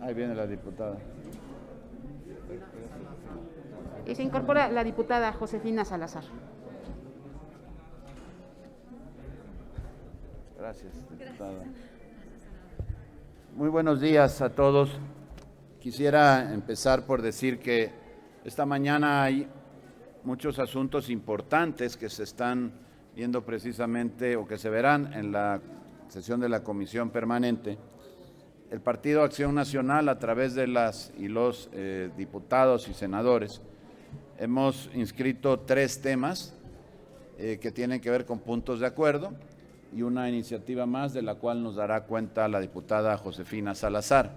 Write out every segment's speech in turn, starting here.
Ahí viene la diputada. Y se incorpora la diputada Josefina Salazar. Gracias, diputada. Muy buenos días a todos. Quisiera empezar por decir que esta mañana hay muchos asuntos importantes que se están viendo precisamente o que se verán en la sesión de la Comisión Permanente. El Partido Acción Nacional, a través de las y los diputados y senadores, hemos inscrito 3 temas que tienen que ver con puntos de acuerdo y una iniciativa más de la cual nos dará cuenta la diputada Josefina Salazar.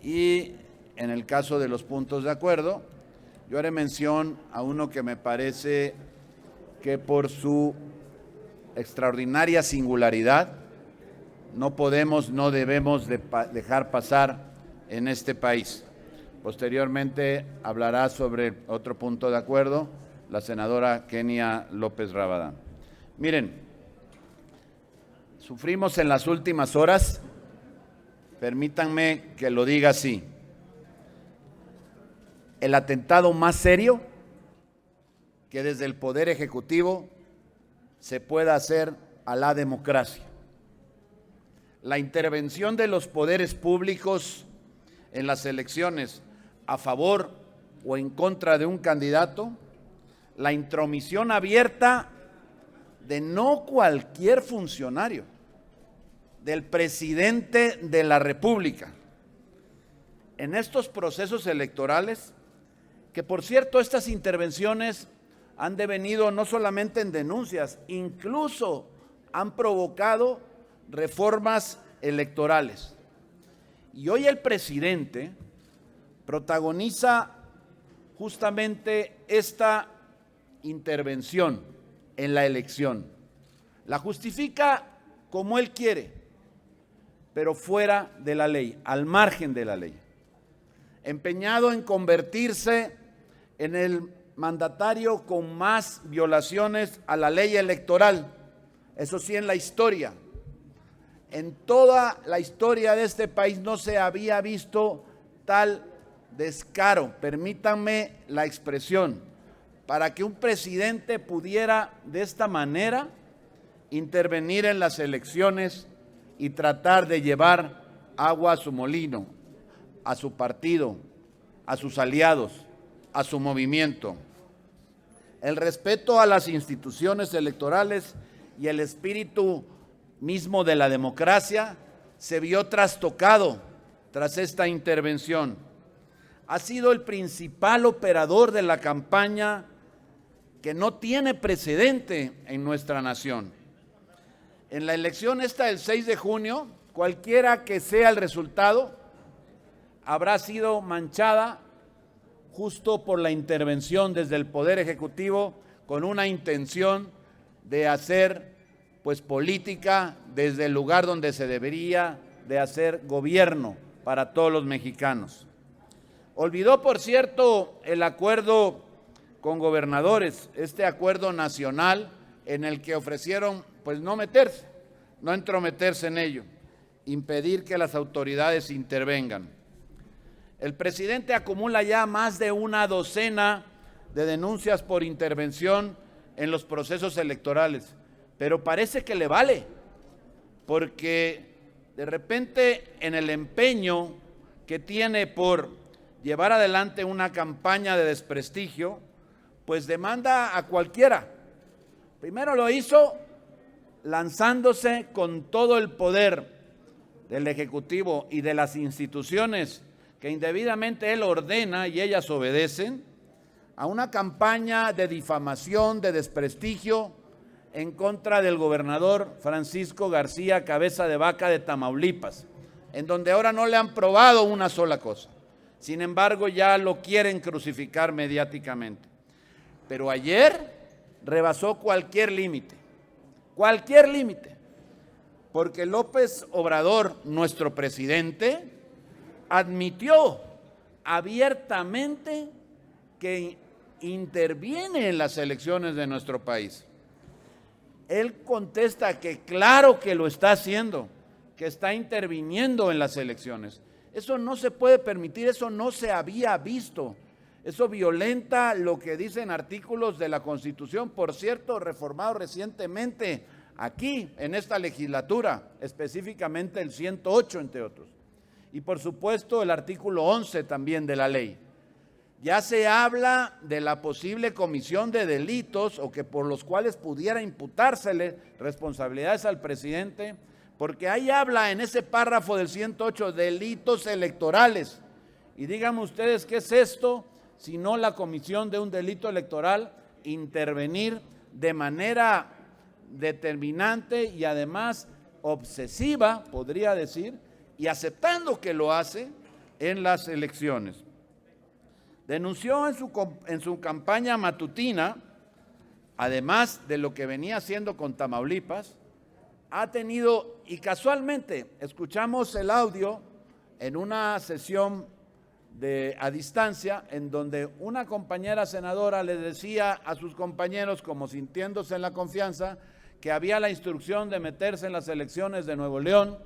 Y en el caso de los puntos de acuerdo, yo haré mención a uno que me parece que por su extraordinaria singularidad no podemos, no debemos dejar pasar en este país. Posteriormente hablará sobre otro punto de acuerdo la senadora Kenia López Rabadán. Miren, sufrimos en las últimas horas, permítanme que lo diga así, el atentado más serio que desde el Poder Ejecutivo se pueda hacer a la democracia. La intervención de los poderes públicos en las elecciones a favor o en contra de un candidato, la intromisión abierta de no cualquier funcionario, del presidente de la República, en estos procesos electorales, que por cierto estas intervenciones han devenido no solamente en denuncias, incluso han provocado reformas electorales. Y hoy el presidente protagoniza justamente esta intervención en la elección. La justifica como él quiere, pero fuera de la ley, al margen de la ley. Empeñado en convertirse en el mandatario con más violaciones a la ley electoral, eso sí, en la historia. En toda la historia de este país no se había visto tal descaro, permítanme la expresión, para que un presidente pudiera de esta manera intervenir en las elecciones y tratar de llevar agua a su molino, a su partido, a sus aliados, a su movimiento. El respeto a las instituciones electorales y el espíritu mismo de la democracia se vio trastocado tras esta intervención. Ha sido el principal operador de la campaña que no tiene precedente en nuestra nación. En la elección esta del 6 de junio, cualquiera que sea el resultado, habrá sido manchada justo por la intervención desde el Poder Ejecutivo con una intención de hacer política desde el lugar donde se debería de hacer gobierno para todos los mexicanos. Olvidó, por cierto, el acuerdo con gobernadores, este acuerdo nacional en el que ofrecieron no meterse, no entrometerse en ello, impedir que las autoridades intervengan. El presidente acumula ya más de una docena de denuncias por intervención en los procesos electorales, pero parece que le vale, porque de repente en el empeño que tiene por llevar adelante una campaña de desprestigio, demanda a cualquiera. Primero lo hizo lanzándose con todo el poder del Ejecutivo y de las instituciones que indebidamente él ordena y ellas obedecen, a una campaña de difamación, de desprestigio en contra del gobernador Francisco García Cabeza de Vaca de Tamaulipas, en donde ahora no le han probado una sola cosa. Sin embargo, ya lo quieren crucificar mediáticamente. Pero ayer rebasó cualquier límite, porque López Obrador, nuestro presidente, admitió abiertamente que interviene en las elecciones de nuestro país. Él contesta que claro que lo está haciendo, que está interviniendo en las elecciones. Eso no se puede permitir, eso no se había visto. Eso violenta lo que dicen artículos de la Constitución, por cierto, reformado recientemente aquí en esta legislatura, específicamente el 108 entre otros. Y por supuesto el artículo 11 también de la ley. Ya se habla de la posible comisión de delitos o que por los cuales pudiera imputársele responsabilidades al presidente, porque ahí habla en ese párrafo del 108 delitos electorales. Y díganme ustedes qué es esto, sino la comisión de un delito electoral, intervenir de manera determinante y además obsesiva, podría decir, y aceptando que lo hace en las elecciones. Denunció en su campaña matutina, además de lo que venía haciendo con Tamaulipas, ha tenido, y casualmente escuchamos el audio en una sesión a distancia, en donde una compañera senadora le decía a sus compañeros, como sintiéndose en la confianza, que había la instrucción de meterse en las elecciones de Nuevo León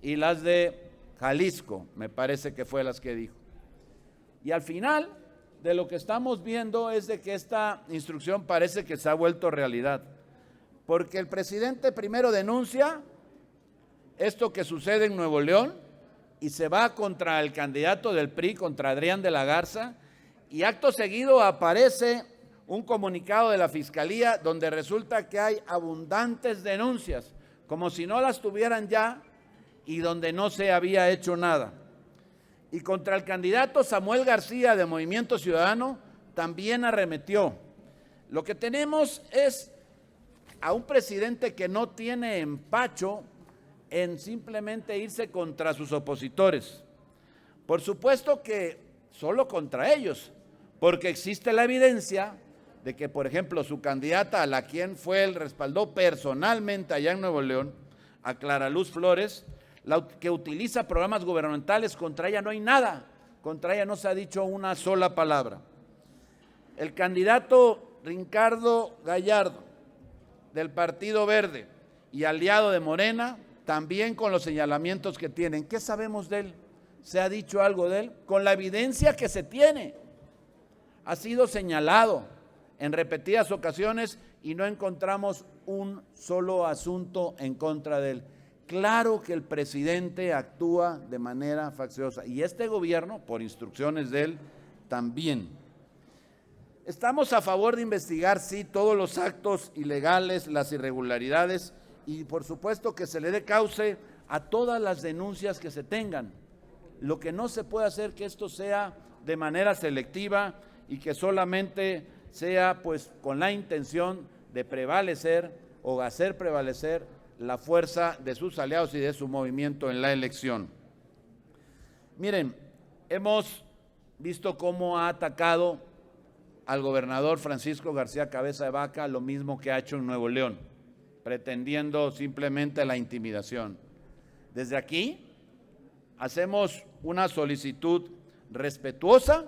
y las de Jalisco, me parece que fue las que dijo. Y al final de lo que estamos viendo es de que esta instrucción parece que se ha vuelto realidad, porque el presidente primero denuncia esto que sucede en Nuevo León y se va contra el candidato del PRI, contra Adrián de la Garza, y acto seguido aparece un comunicado de la Fiscalía donde resulta que hay abundantes denuncias, como si no las tuvieran ya, y donde no se había hecho nada. Y contra el candidato Samuel García de Movimiento Ciudadano también arremetió. Lo que tenemos es a un presidente que no tiene empacho en simplemente irse contra sus opositores. Por supuesto que solo contra ellos, porque existe la evidencia de que, por ejemplo, su candidata, a la quien fue él respaldó personalmente allá en Nuevo León, a Clara Luz Flores, que utiliza programas gubernamentales, contra ella no hay nada, contra ella no se ha dicho una sola palabra. El candidato Ricardo Gallardo, del Partido Verde y aliado de Morena, también con los señalamientos que tienen. ¿Qué sabemos de él? ¿Se ha dicho algo de él? Con la evidencia que se tiene. Ha sido señalado en repetidas ocasiones y no encontramos un solo asunto en contra de él. Claro que el presidente actúa de manera facciosa y este gobierno, por instrucciones de él, también. Estamos a favor de investigar, sí, todos los actos ilegales, las irregularidades y por supuesto que se le dé cauce a todas las denuncias que se tengan. Lo que no se puede hacer que esto sea de manera selectiva y que solamente sea pues con la intención de prevalecer o hacer prevalecer la fuerza de sus aliados y de su movimiento en la elección. Miren, hemos visto cómo ha atacado al gobernador Francisco García Cabeza de Vaca, lo mismo que ha hecho en Nuevo León, pretendiendo simplemente la intimidación. Desde aquí hacemos una solicitud respetuosa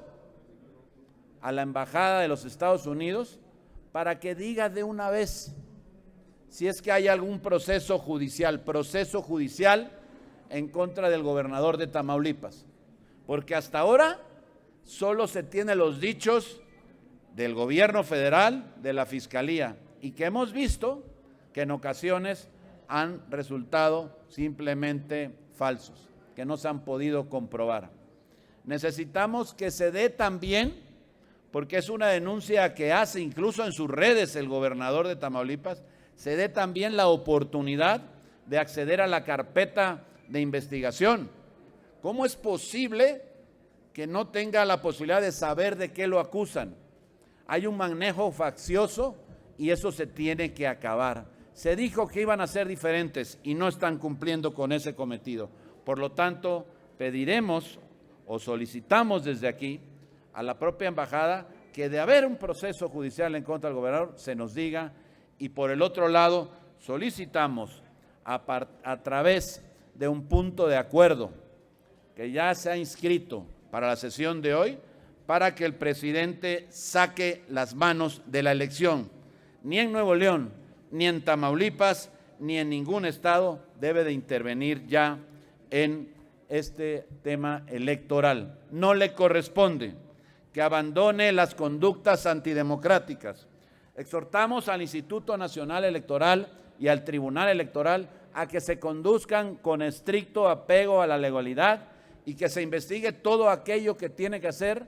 a la Embajada de los Estados Unidos para que diga de una vez si es que hay algún proceso judicial en contra del gobernador de Tamaulipas, porque hasta ahora solo se tienen los dichos del gobierno federal, de la Fiscalía, y que hemos visto que en ocasiones han resultado simplemente falsos, que no se han podido comprobar. Necesitamos que se dé también, porque es una denuncia que hace incluso en sus redes el gobernador de Tamaulipas, se dé también la oportunidad de acceder a la carpeta de investigación. ¿Cómo es posible que no tenga la posibilidad de saber de qué lo acusan? Hay un manejo faccioso y eso se tiene que acabar. Se dijo que iban a ser diferentes y no están cumpliendo con ese cometido. Por lo tanto, pediremos o solicitamos desde aquí a la propia embajada que de haber un proceso judicial en contra del gobernador se nos diga. Y por el otro lado, solicitamos a través de un punto de acuerdo que ya se ha inscrito para la sesión de hoy, para que el presidente saque las manos de la elección. Ni en Nuevo León, ni en Tamaulipas, ni en ningún estado debe de intervenir ya en este tema electoral. No le corresponde, que abandone las conductas antidemocráticas. Exhortamos al Instituto Nacional Electoral y al Tribunal Electoral a que se conduzcan con estricto apego a la legalidad y que se investigue todo aquello que tiene que hacer,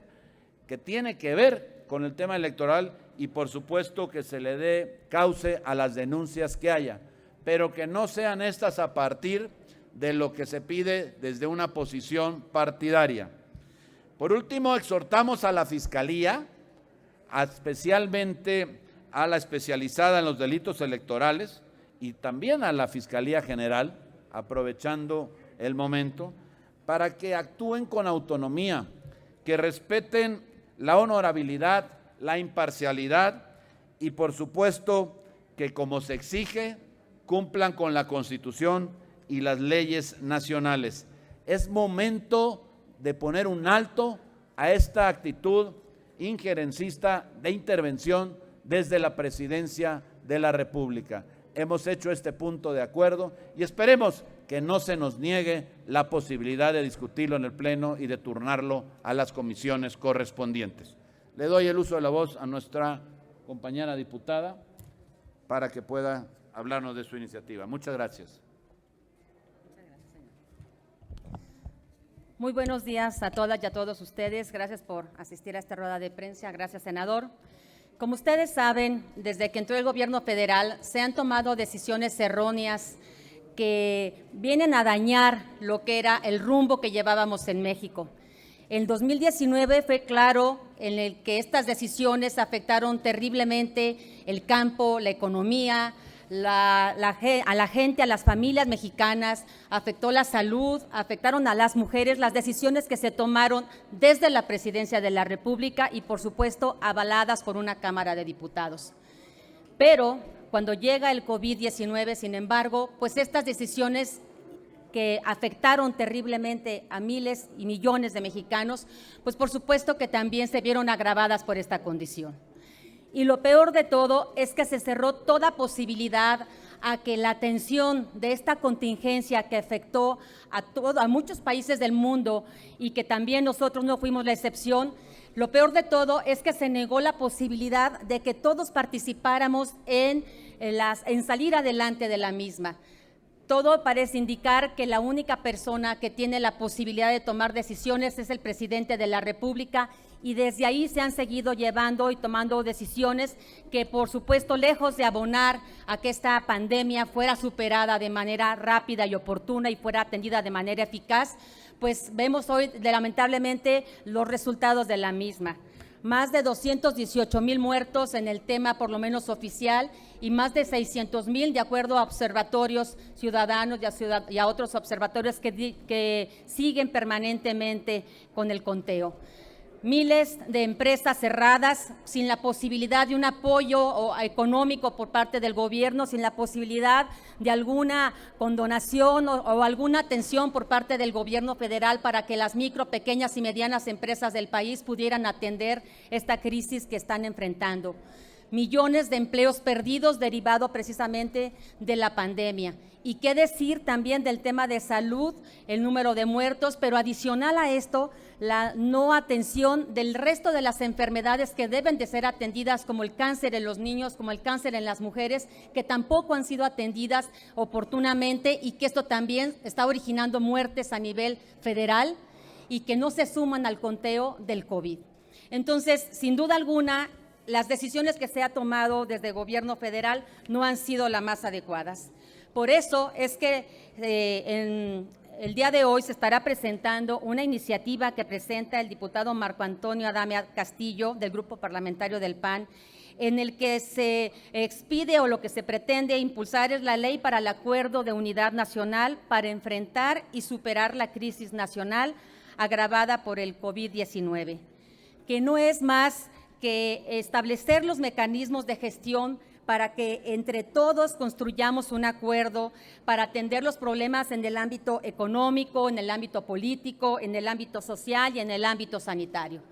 que tiene que ver con el tema electoral, y por supuesto que se le dé cauce a las denuncias que haya, pero que no sean estas a partir de lo que se pide desde una posición partidaria. Por último, exhortamos a la Fiscalía, especialmente a la especializada en los delitos electorales y también a la Fiscalía General, aprovechando el momento, para que actúen con autonomía, que respeten la honorabilidad, la imparcialidad y, por supuesto, que como se exige, cumplan con la Constitución y las leyes nacionales. Es momento de poner un alto a esta actitud injerencista de intervención desde la Presidencia de la República. Hemos hecho este punto de acuerdo y esperemos que no se nos niegue la posibilidad de discutirlo en el Pleno y de turnarlo a las comisiones correspondientes. Le doy el uso de la voz a nuestra compañera diputada para que pueda hablarnos de su iniciativa. Muchas gracias. Muy buenos días a todas y a todos ustedes. Gracias por asistir a esta rueda de prensa. Gracias, senador. Como ustedes saben, desde que entró el gobierno federal se han tomado decisiones erróneas que vienen a dañar lo que era el rumbo que llevábamos en México. En 2019 fue claro en el que estas decisiones afectaron terriblemente el campo, la economía, a la gente, a las familias mexicanas, afectó la salud, afectaron a las mujeres, las decisiones que se tomaron desde la Presidencia de la República y, por supuesto, avaladas por una Cámara de Diputados. Pero cuando llega el COVID-19, sin embargo, pues estas decisiones que afectaron terriblemente a miles y millones de mexicanos, pues por supuesto que también se vieron agravadas por esta condición. Y lo peor de todo es que se cerró toda posibilidad a que la atención de esta contingencia que afectó a muchos países del mundo y que también nosotros no fuimos la excepción, lo peor de todo es que se negó la posibilidad de que todos participáramos en salir adelante de la misma. Todo parece indicar que la única persona que tiene la posibilidad de tomar decisiones es el presidente de la República, y desde ahí se han seguido llevando y tomando decisiones que, por supuesto, lejos de abonar a que esta pandemia fuera superada de manera rápida y oportuna y fuera atendida de manera eficaz, pues vemos hoy lamentablemente los resultados de la misma. Más de 218,000 muertos en el tema por lo menos oficial y más de 600,000 de acuerdo a observatorios ciudadanos y a otros observatorios que siguen permanentemente con el conteo. Miles de empresas cerradas sin la posibilidad de un apoyo económico por parte del gobierno, sin la posibilidad de alguna condonación o alguna atención por parte del gobierno federal para que las micro, pequeñas y medianas empresas del país pudieran atender esta crisis que están enfrentando. Millones de empleos perdidos derivado precisamente de la pandemia. Y qué decir también del tema de salud, el número de muertos, pero adicional a esto, la no atención del resto de las enfermedades que deben de ser atendidas, como el cáncer en los niños, como el cáncer en las mujeres, que tampoco han sido atendidas oportunamente y que esto también está originando muertes a nivel federal y que no se suman al conteo del COVID. Entonces, sin duda alguna, las decisiones que se ha tomado desde el gobierno federal no han sido las más adecuadas. Por eso es que en el día de hoy se estará presentando una iniciativa que presenta el diputado Marco Antonio Adame Castillo del Grupo Parlamentario del PAN, en el que se expide o lo que se pretende impulsar es la Ley para el Acuerdo de Unidad Nacional para enfrentar y superar la crisis nacional agravada por el COVID-19, que no es más que establecer los mecanismos de gestión para que entre todos construyamos un acuerdo para atender los problemas en el ámbito económico, en el ámbito político, en el ámbito social y en el ámbito sanitario.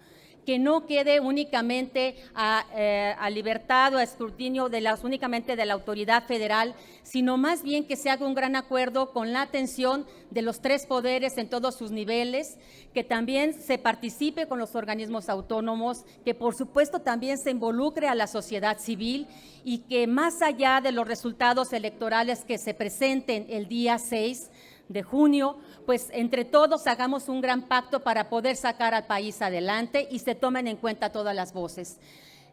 que no quede únicamente a libertad o a escrutinio únicamente de la autoridad federal, sino más bien que se haga un gran acuerdo con la atención de los tres poderes en todos sus niveles, que también se participe con los organismos autónomos, que por supuesto también se involucre a la sociedad civil y que más allá de los resultados electorales que se presenten el día 6 de junio, pues entre todos hagamos un gran pacto para poder sacar al país adelante y se tomen en cuenta todas las voces.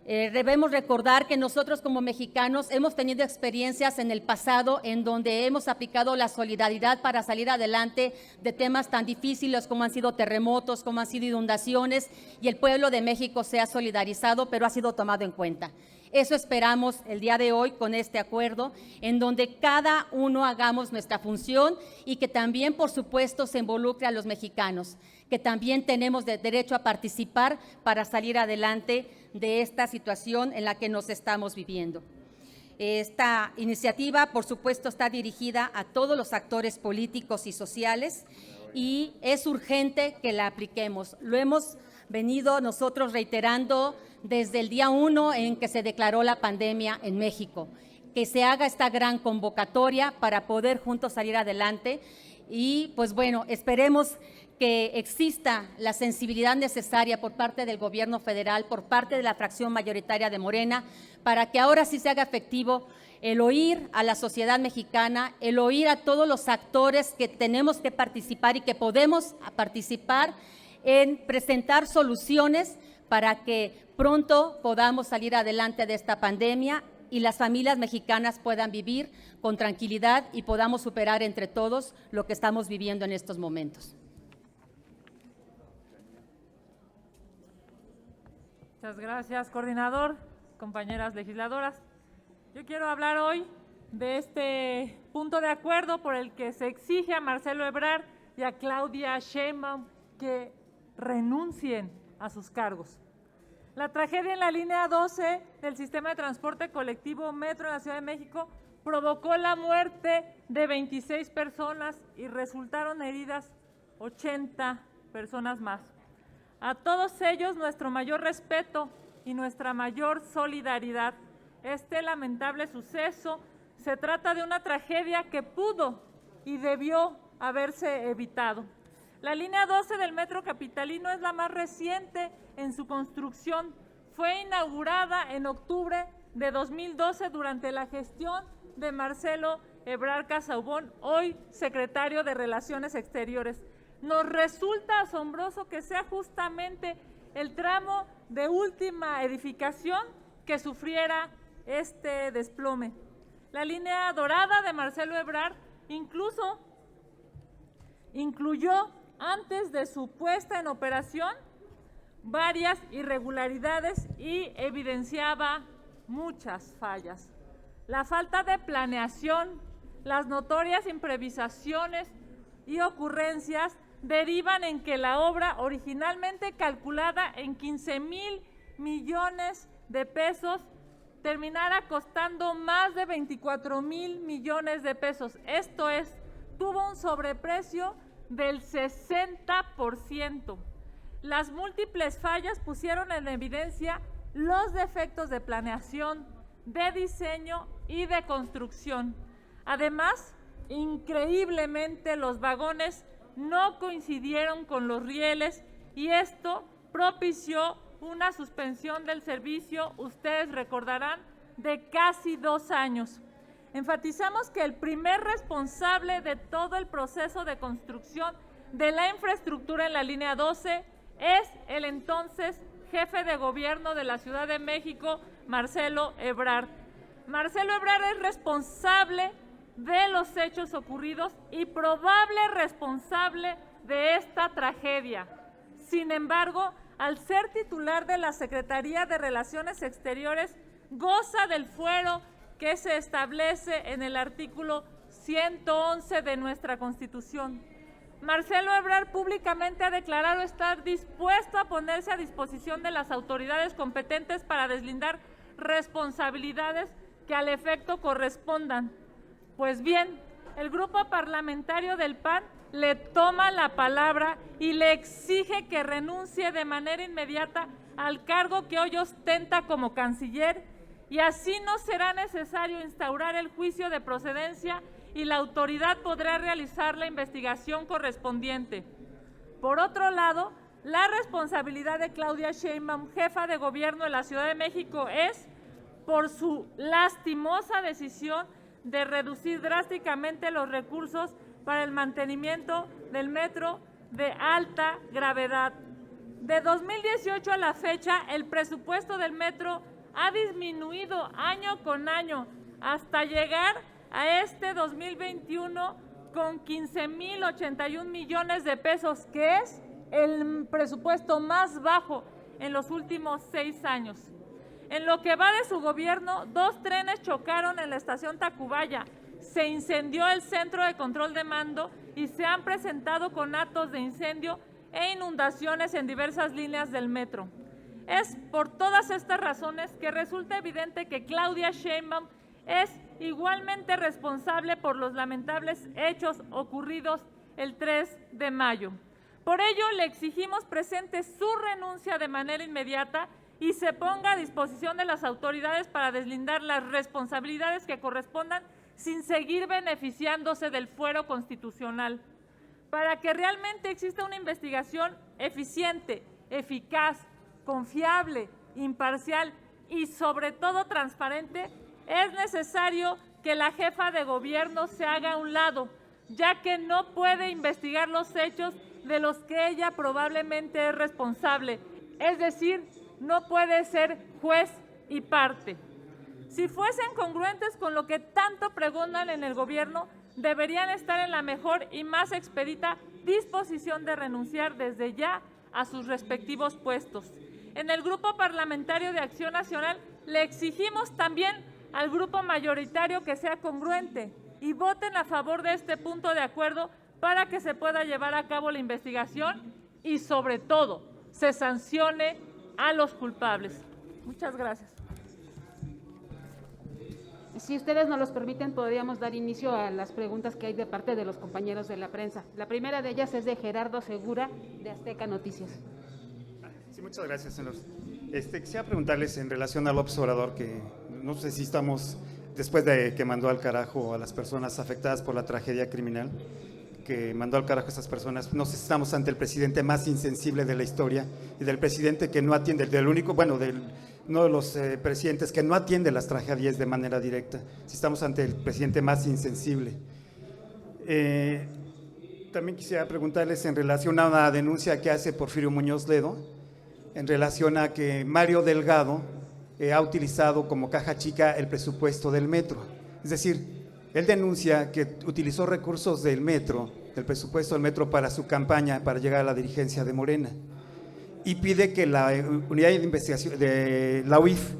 Debemos recordar que nosotros como mexicanos hemos tenido experiencias en el pasado en donde hemos aplicado la solidaridad para salir adelante de temas tan difíciles como han sido terremotos, como han sido inundaciones, y el pueblo de México se ha solidarizado, pero ha sido tomado en cuenta. Eso esperamos el día de hoy con este acuerdo, en donde cada uno hagamos nuestra función y que también, por supuesto, se involucre a los mexicanos, que también tenemos derecho a participar para salir adelante de esta situación en la que nos estamos viviendo. Esta iniciativa, por supuesto, está dirigida a todos los actores políticos y sociales y es urgente que la apliquemos. Lo hemos venido nosotros reiterando desde el día 1 en que se declaró la pandemia en México, que se haga esta gran convocatoria para poder juntos salir adelante y pues bueno, esperemos que exista la sensibilidad necesaria por parte del gobierno federal, por parte de la fracción mayoritaria de Morena, para que ahora sí se haga efectivo el oír a la sociedad mexicana, el oír a todos los actores que tenemos que participar y que podemos participar en presentar soluciones para que pronto podamos salir adelante de esta pandemia y las familias mexicanas puedan vivir con tranquilidad y podamos superar entre todos lo que estamos viviendo en estos momentos. Muchas gracias, coordinador, compañeras legisladoras. Yo quiero hablar hoy de este punto de acuerdo por el que se exige a Marcelo Ebrard y a Claudia Sheinbaum que renuncien a sus cargos. La tragedia en la línea 12 del sistema de transporte colectivo Metro en la Ciudad de México provocó la muerte de 26 personas y resultaron heridas 80 personas más. A todos ellos nuestro mayor respeto y nuestra mayor solidaridad. Este lamentable suceso se trata de una tragedia que pudo y debió haberse evitado. La línea 12 del Metro Capitalino es la más reciente en su construcción. Fue inaugurada en octubre de 2012 durante la gestión de Marcelo Ebrard Casaubon, hoy secretario de Relaciones Exteriores. Nos resulta asombroso que sea justamente el tramo de última edificación que sufriera este desplome. La línea dorada de Marcelo Ebrard incluso incluyó, antes de su puesta en operación, varias irregularidades y evidenciaba muchas fallas. La falta de planeación, las notorias improvisaciones y ocurrencias derivan en que la obra, originalmente calculada en 15,000 millones de pesos, terminara costando más de 24,000 millones de pesos. Esto es, tuvo un sobreprecio del 60%. Las múltiples fallas pusieron en evidencia los defectos de planeación, de diseño y de construcción. Además, increíblemente, los vagones no coincidieron con los rieles y esto propició una suspensión del servicio, ustedes recordarán, de casi 2 años. Enfatizamos que el primer responsable de todo el proceso de construcción de la infraestructura en la línea 12 es el entonces jefe de gobierno de la Ciudad de México, Marcelo Ebrard. Marcelo Ebrard es responsable de los hechos ocurridos y probable responsable de esta tragedia. Sin embargo, al ser titular de la Secretaría de Relaciones Exteriores, goza del fuero que se establece en el artículo 111 de nuestra Constitución. Marcelo Ebrard públicamente ha declarado estar dispuesto a ponerse a disposición de las autoridades competentes para deslindar responsabilidades que al efecto correspondan. Pues bien, el grupo parlamentario del PAN le toma la palabra y le exige que renuncie de manera inmediata al cargo que hoy ostenta como canciller, y así no será necesario instaurar el juicio de procedencia y la autoridad podrá realizar la investigación correspondiente. Por otro lado, la responsabilidad de Claudia Sheinbaum, jefa de gobierno de la Ciudad de México, es por su lastimosa decisión de reducir drásticamente los recursos para el mantenimiento del metro de alta gravedad. De 2018 a la fecha, el presupuesto del metro ha disminuido año con año hasta llegar a este 2021 con 15,081 millones de pesos, que es el presupuesto más bajo en los últimos 6 años. En lo que va de su gobierno, 2 trenes chocaron en la estación Tacubaya, se incendió el centro de control de mando y se han presentado conatos de incendio e inundaciones en diversas líneas del metro. Es por todas estas razones que resulta evidente que Claudia Sheinbaum es igualmente responsable por los lamentables hechos ocurridos el 3 de mayo. Por ello, le exigimos presente su renuncia de manera inmediata y se ponga a disposición de las autoridades para deslindar las responsabilidades que correspondan sin seguir beneficiándose del fuero constitucional. Para que realmente exista una investigación eficiente, eficaz, confiable, imparcial y sobre todo transparente, es necesario que la jefa de gobierno se haga a un lado, ya que no puede investigar los hechos de los que ella probablemente es responsable, es decir, no puede ser juez y parte. Si fuesen congruentes con lo que tanto preguntan en el gobierno, deberían estar en la mejor y más expedita disposición de renunciar desde ya a sus respectivos puestos. En el Grupo Parlamentario de Acción Nacional le exigimos también al grupo mayoritario que sea congruente y voten a favor de este punto de acuerdo para que se pueda llevar a cabo la investigación y, sobre todo, se sancione a los culpables. Muchas gracias. Si ustedes nos los permiten, podríamos dar inicio a las preguntas que hay de parte de los compañeros de la prensa. La primera de ellas es de Gerardo Segura, de Azteca Noticias. Sí, muchas gracias, senador. Quisiera preguntarles en relación al López Obrador, que no sé si estamos, después de que mandó al carajo a las personas afectadas por la tragedia criminal, que mandó al carajo a estas personas, no sé si estamos ante el presidente más insensible de la historia y del presidente que no atiende, del único, bueno, uno de los presidentes que no atiende las tragedias de manera directa, si estamos ante el presidente más insensible. También quisiera preguntarles en relación a una denuncia que hace Porfirio Muñoz Ledo, en relación a que Mario Delgado ha utilizado como caja chica el presupuesto del metro. Es decir, él denuncia que utilizó recursos del metro, del presupuesto del metro para su campaña, para llegar a la dirigencia de Morena. Y pide que la unidad de investigación de la UIF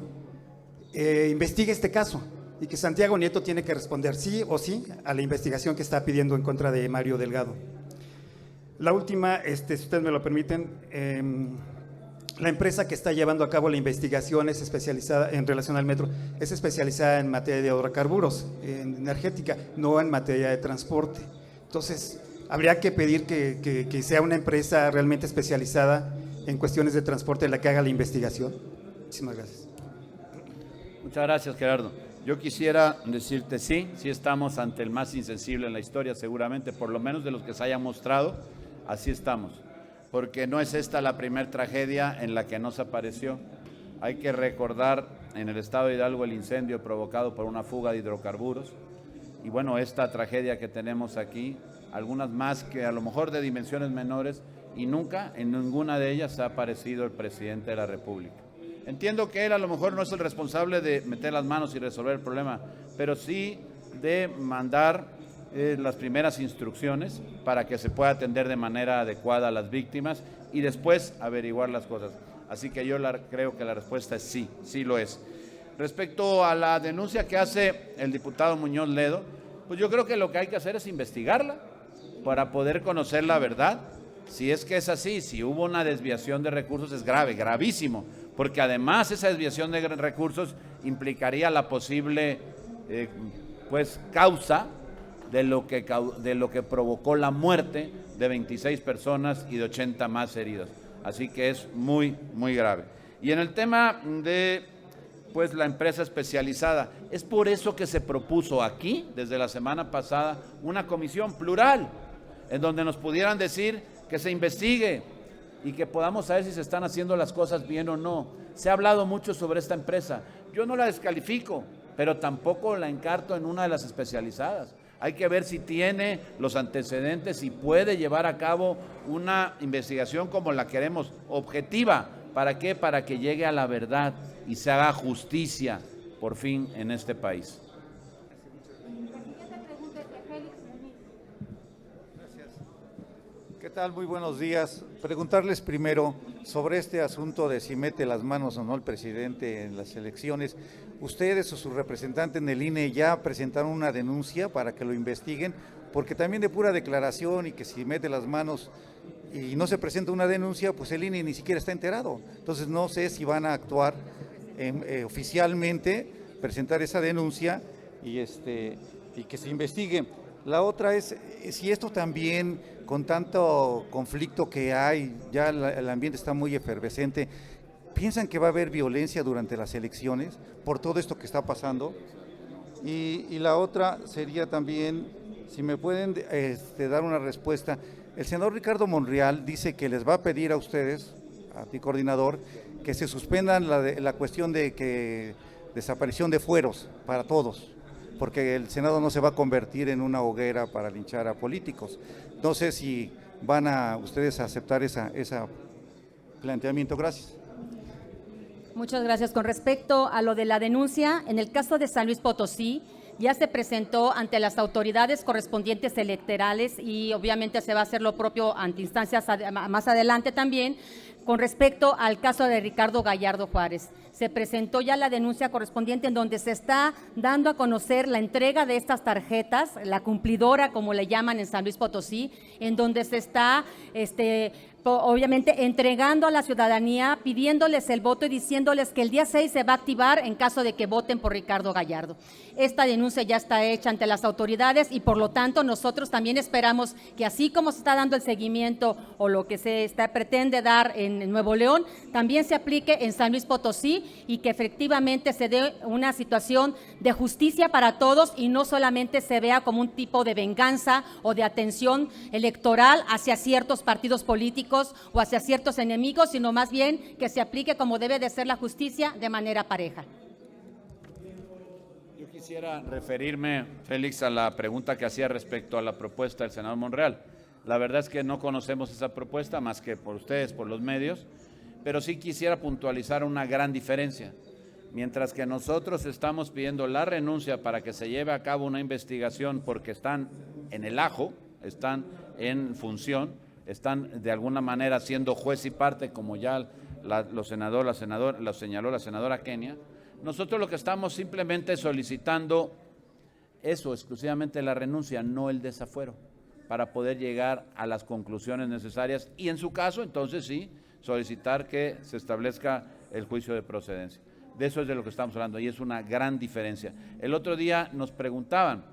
investigue este caso y que Santiago Nieto tiene que responder sí o sí a la investigación que está pidiendo en contra de Mario Delgado. La última, si ustedes me lo permiten, la empresa que está llevando a cabo la investigación es especializada en relación al metro, es especializada en materia de hidrocarburos, en energética, no en materia de transporte. Entonces, habría que pedir que sea una empresa realmente especializada en cuestiones de transporte la que haga la investigación. Muchísimas gracias. Muchas gracias, Gerardo. Yo quisiera decirte sí estamos ante el más insensible en la historia, seguramente, por lo menos de los que se hayan mostrado, así estamos. Porque no es esta la primera tragedia en la que nos apareció. Hay que recordar en el estado de Hidalgo el incendio provocado por una fuga de hidrocarburos y bueno, esta tragedia que tenemos aquí, algunas más que a lo mejor de dimensiones menores y nunca en ninguna de ellas ha aparecido el presidente de la República. Entiendo que él a lo mejor no es el responsable de meter las manos y resolver el problema, pero sí de mandar las primeras instrucciones para que se pueda atender de manera adecuada a las víctimas y después averiguar las cosas. Así que yo creo que la respuesta es sí, sí lo es. Respecto a la denuncia que hace el diputado Muñoz Ledo, pues yo creo que lo que hay que hacer es investigarla para poder conocer la verdad. Si es que es así, si hubo una desviación de recursos es grave, gravísimo, porque además esa desviación de recursos implicaría la posible causa de lo que provocó la muerte de 26 personas y de 80 más heridas. Así que es muy, muy grave. Y en el tema de pues la empresa especializada, es por eso que se propuso aquí, desde la semana pasada, una comisión plural, en donde nos pudieran decir que se investigue y que podamos saber si se están haciendo las cosas bien o no. Se ha hablado mucho sobre esta empresa. Yo no la descalifico, pero tampoco la encarto en una de las especializadas. Hay que ver si tiene los antecedentes y puede llevar a cabo una investigación como la queremos, objetiva. ¿Para qué? Para que llegue a la verdad y se haga justicia por fin en este país. ¿Qué tal? Muy buenos días. Preguntarles primero sobre este asunto de si mete las manos o no el presidente en las elecciones. ¿Ustedes o su representante en el INE ya presentaron una denuncia para que lo investiguen? Porque también de pura declaración y que si mete las manos y no se presenta una denuncia, pues el INE ni siquiera está enterado. Entonces no sé si van a actuar oficialmente, presentar esa denuncia y que se investigue. La otra es si esto también, con tanto conflicto que hay, ya el ambiente está muy efervescente, ¿piensan que va a haber violencia durante las elecciones por todo esto que está pasando? Y la otra sería también, si me pueden dar una respuesta. El senador Ricardo Monreal dice que les va a pedir a ustedes, a ti coordinador, que se suspendan la cuestión de que desaparición de fueros para todos, porque el Senado no se va a convertir en una hoguera para linchar a políticos. No sé si van a ustedes a aceptar ese planteamiento. Gracias. Muchas gracias. Con respecto a lo de la denuncia, en el caso de San Luis Potosí, ya se presentó ante las autoridades correspondientes electorales y obviamente se va a hacer lo propio ante instancias más adelante también. Con respecto al caso de Ricardo Gallardo Juárez, se presentó ya la denuncia correspondiente en donde se está dando a conocer la entrega de estas tarjetas, la cumplidora como le llaman en San Luis Potosí, en donde se está obviamente entregando a la ciudadanía, pidiéndoles el voto y diciéndoles que el día 6 se va a activar en caso de que voten por Ricardo Gallardo. Esta denuncia ya está hecha ante las autoridades y por lo tanto nosotros también esperamos que así como se está dando el seguimiento o lo que se pretende dar en Nuevo León, también se aplique en San Luis Potosí y que efectivamente se dé una situación de justicia para todos y no solamente se vea como un tipo de venganza o de atención electoral hacia ciertos partidos políticos o hacia ciertos enemigos, sino más bien que se aplique como debe de ser la justicia de manera pareja. Yo quisiera referirme, Félix, a la pregunta que hacía respecto a la propuesta del senador Monreal. La verdad es que no conocemos esa propuesta más que por ustedes, por los medios, pero sí quisiera puntualizar una gran diferencia. Mientras que nosotros estamos pidiendo la renuncia para que se lleve a cabo una investigación porque están en el ajo, están en función, están de alguna manera siendo juez y parte, como ya lo señaló la senadora Kenia. Nosotros lo que estamos simplemente solicitando eso, exclusivamente la renuncia, no el desafuero, para poder llegar a las conclusiones necesarias y en su caso, entonces sí, solicitar que se establezca el juicio de procedencia. De eso es de lo que estamos hablando y es una gran diferencia. El otro día nos preguntaban,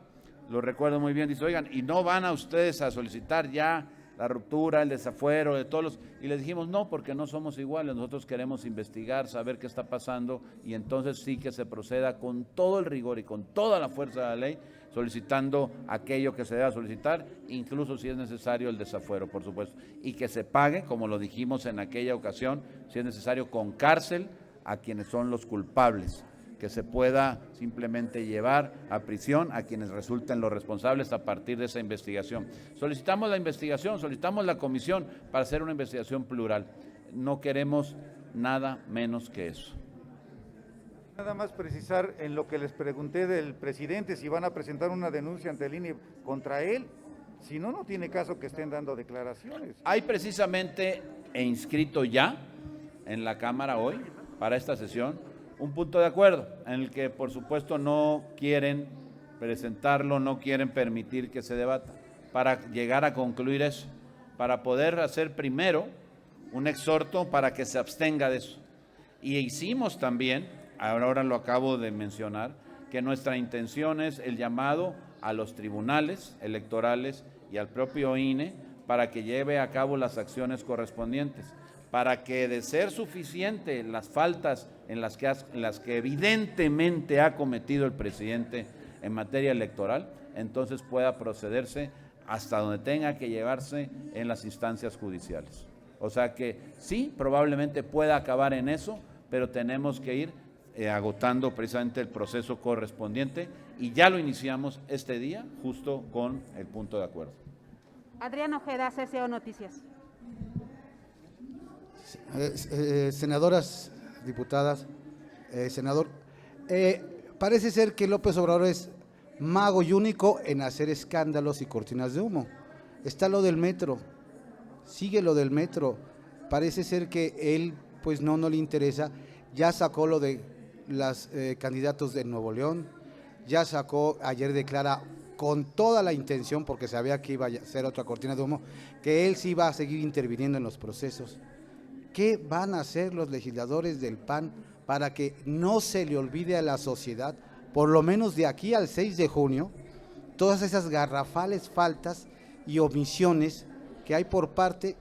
lo recuerdo muy bien, dice, oigan, ¿y no van a ustedes a solicitar ya la ruptura, el desafuero de todos los? Y les dijimos, no, porque no somos iguales, nosotros queremos investigar, saber qué está pasando y entonces sí que se proceda con todo el rigor y con toda la fuerza de la ley, solicitando aquello que se deba solicitar, incluso si es necesario el desafuero, por supuesto, y que se pague, como lo dijimos en aquella ocasión, si es necesario con cárcel a quienes son los culpables, que se pueda simplemente llevar a prisión a quienes resulten los responsables a partir de esa investigación. Solicitamos la investigación, solicitamos la comisión para hacer una investigación plural. No queremos nada menos que eso. Nada más precisar en lo que les pregunté del presidente, si van a presentar una denuncia ante el INE contra él, si no, no tiene caso que estén dando declaraciones. Hay precisamente inscrito ya en la Cámara hoy, para esta sesión, un punto de acuerdo en el que por supuesto no quieren presentarlo, no quieren permitir que se debata, para llegar a concluir eso, para poder hacer primero un exhorto para que se abstenga de eso. Y hicimos también, ahora lo acabo de mencionar, que nuestra intención es el llamado a los tribunales electorales y al propio INE para que lleve a cabo las acciones correspondientes, para que, de ser suficiente las faltas en las que evidentemente ha cometido el presidente en materia electoral, entonces pueda procederse hasta donde tenga que llevarse en las instancias judiciales. O sea que sí, probablemente pueda acabar en eso, pero tenemos que ir agotando precisamente el proceso correspondiente, y ya lo iniciamos este día justo con el punto de acuerdo. Adrián Ojeda, CCO Noticias. Senadoras, diputadas, senador, parece ser que López Obrador es mago y único en hacer escándalos y cortinas de humo. Está lo del metro, sigue lo del metro, parece ser que él pues no le interesa, ya sacó lo de los candidatos de Nuevo León, ya sacó, ayer declara con toda la intención, porque sabía que iba a ser otra cortina de humo, que él sí iba a seguir interviniendo en los procesos. ¿Qué van a hacer los legisladores del PAN para que no se le olvide a la sociedad, por lo menos de aquí al 6 de junio, todas esas garrafales faltas y omisiones que hay por parte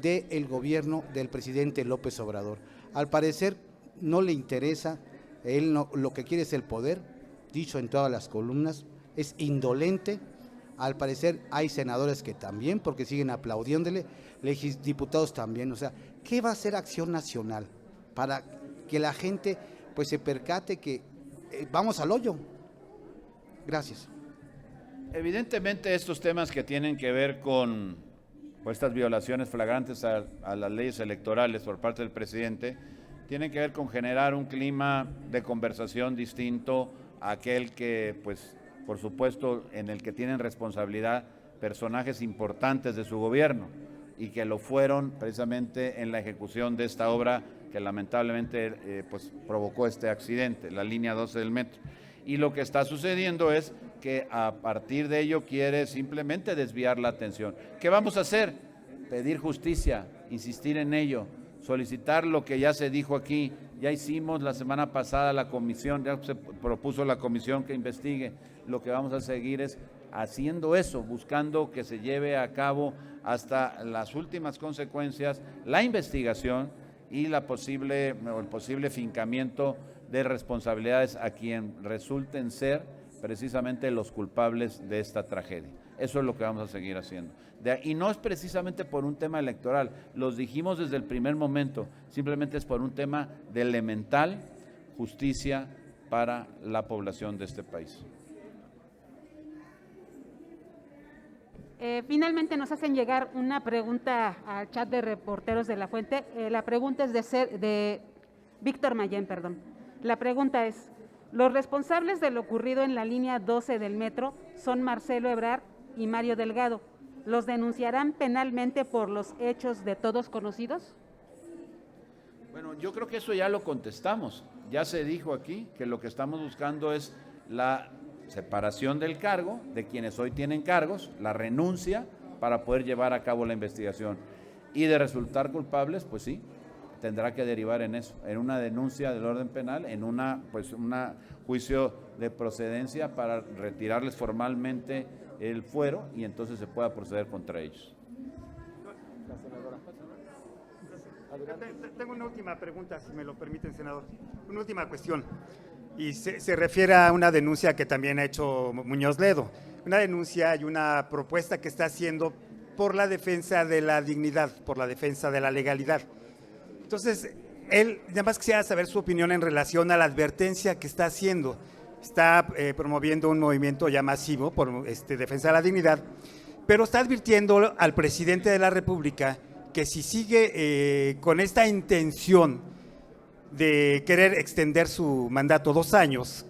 del gobierno del presidente López Obrador? Al parecer no le interesa, él no, lo que quiere es el poder, dicho en todas las columnas, es indolente. Al parecer hay senadores que también, porque siguen aplaudiéndole, diputados también. O sea, ¿qué va a hacer Acción Nacional para que la gente pues se percate que vamos al hoyo? Gracias. Evidentemente estos temas que tienen que ver con estas violaciones flagrantes a las leyes electorales por parte del presidente tienen que ver con generar un clima de conversación distinto a aquel que, pues, por supuesto, en el que tienen responsabilidad personajes importantes de su gobierno y que lo fueron precisamente en la ejecución de esta obra que lamentablemente pues provocó este accidente, la línea 12 del metro. Y lo que está sucediendo es que a partir de ello quiere simplemente desviar la atención. ¿Qué vamos a hacer? Pedir justicia, insistir en ello, solicitar lo que ya se dijo aquí. Ya hicimos la semana pasada la comisión, ya se propuso la comisión que investigue. Lo que vamos a seguir es haciendo eso, buscando que se lleve a cabo hasta las últimas consecuencias la investigación y el posible fincamiento de responsabilidades a quien resulten ser precisamente los culpables de esta tragedia. Eso es lo que vamos a seguir haciendo. Y no es precisamente por un tema electoral, los dijimos desde el primer momento, simplemente es por un tema de elemental justicia para la población de este país. Finalmente nos hacen llegar una pregunta al chat de Reporteros de la Fuente. La pregunta es de Víctor Mayén, perdón. La pregunta es: los responsables de lo ocurrido en la línea 12 del metro son Marcelo Ebrard y Mario Delgado. ¿Los denunciarán penalmente por los hechos de todos conocidos? Bueno, yo creo que eso ya lo contestamos. Ya se dijo aquí que lo que estamos buscando es la separación del cargo de quienes hoy tienen cargos, la renuncia para poder llevar a cabo la investigación. Y de resultar culpables, pues sí, tendrá que derivar en eso, en una denuncia del orden penal, en un juicio de procedencia para retirarles formalmente el fuero y entonces se pueda proceder contra ellos. Tengo una última pregunta, si me lo permiten, senador. Una última cuestión. Y se refiere a una denuncia que también ha hecho Muñoz Ledo. Una denuncia y una propuesta que está haciendo por la defensa de la dignidad, por la defensa de la legalidad. Entonces, él, nada más quisiera saber su opinión en relación a la advertencia que está haciendo. Está promoviendo un movimiento ya masivo por defensa de la dignidad, pero está advirtiendo al presidente de la República que si sigue con esta intención de querer extender su mandato 2 años,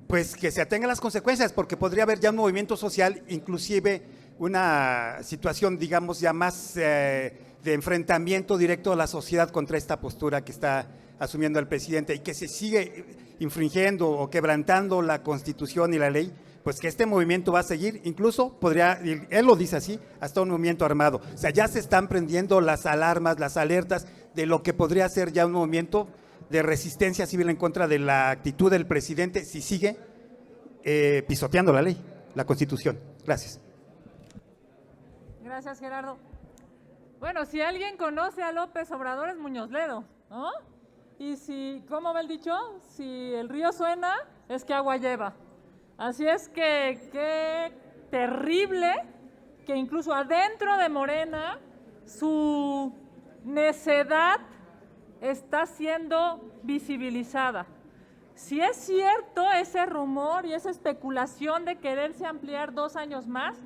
pues que se atengan las consecuencias, porque podría haber ya un movimiento social, inclusive una situación, digamos, ya más de enfrentamiento directo a la sociedad contra esta postura que está asumiendo el presidente, y que se sigue infringiendo o quebrantando la Constitución y la ley, pues que este movimiento va a seguir, incluso podría, él lo dice así, hasta un movimiento armado. O sea, ya se están prendiendo las alarmas, las alertas de lo que podría ser ya un movimiento de resistencia civil en contra de la actitud del presidente si sigue pisoteando la ley, la Constitución. Gracias. Gracias, Gerardo. Bueno, si alguien conoce a López Obrador es Muñoz Ledo, ¿no? Y si, ¿cómo va el dicho? Si el río suena, es que agua lleva. Así es que qué terrible que incluso adentro de Morena su necedad está siendo visibilizada. Si es cierto ese rumor y esa especulación de quererse ampliar 2 años más,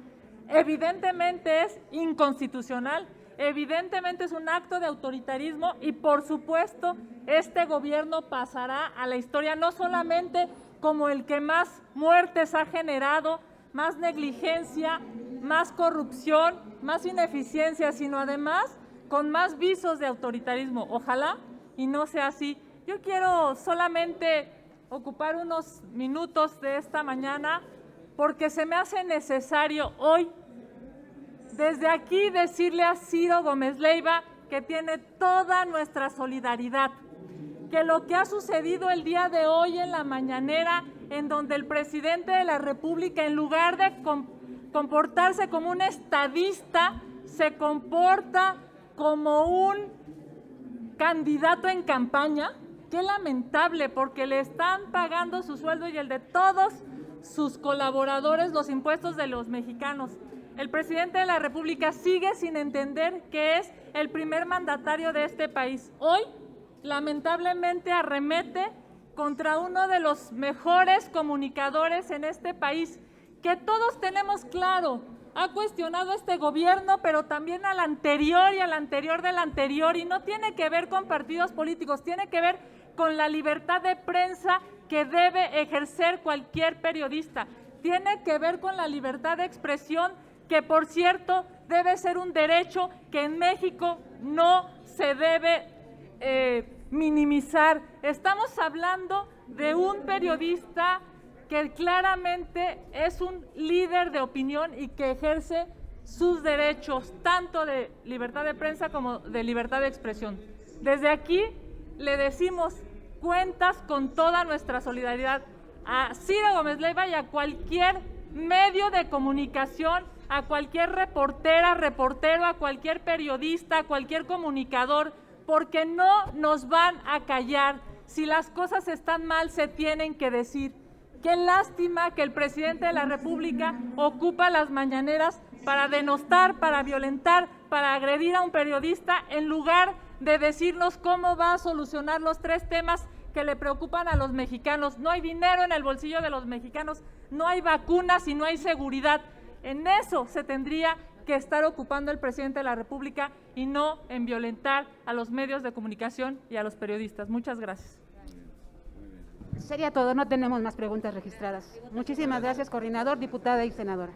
evidentemente es inconstitucional, evidentemente es un acto de autoritarismo y por supuesto este gobierno pasará a la historia no solamente como el que más muertes ha generado, más negligencia, más corrupción, más ineficiencia, sino además con más visos de autoritarismo. Ojalá y no sea así. Yo quiero solamente ocupar unos minutos de esta mañana porque se me hace necesario hoy desde aquí decirle a Ciro Gómez Leiva que tiene toda nuestra solidaridad, que lo que ha sucedido el día de hoy en la mañanera, en donde el presidente de la República, en lugar de comportarse como un estadista, se comporta como un candidato en campaña. Qué lamentable, porque le están pagando su sueldo y el de todos sus colaboradores los impuestos de los mexicanos. El presidente de la República sigue sin entender que es el primer mandatario de este país. Hoy, lamentablemente, arremete contra uno de los mejores comunicadores en este país, que todos tenemos claro, ha cuestionado a este gobierno, pero también al anterior y al anterior del anterior, y no tiene que ver con partidos políticos, tiene que ver con la libertad de prensa que debe ejercer cualquier periodista, tiene que ver con la libertad de expresión, que por cierto debe ser un derecho que en México no se debe minimizar. Estamos hablando de un periodista que claramente es un líder de opinión y que ejerce sus derechos, tanto de libertad de prensa como de libertad de expresión. Desde aquí le decimos, cuentas con toda nuestra solidaridad a Ciro Gómez Leiva y a cualquier medio de comunicación, a cualquier reportera, reportero, a cualquier periodista, a cualquier comunicador, porque no nos van a callar. Si las cosas están mal, se tienen que decir. Qué lástima que el presidente de la República ocupa las mañaneras para denostar, para violentar, para agredir a un periodista, en lugar de decirnos cómo va a solucionar los 3 temas que le preocupan a los mexicanos. No hay dinero en el bolsillo de los mexicanos, no hay vacunas y no hay seguridad. En eso se tendría que estar ocupando el presidente de la República y no en violentar a los medios de comunicación y a los periodistas. Muchas gracias. Sería todo, no tenemos más preguntas registradas. Muchísimas gracias, coordinador, diputada y senadora.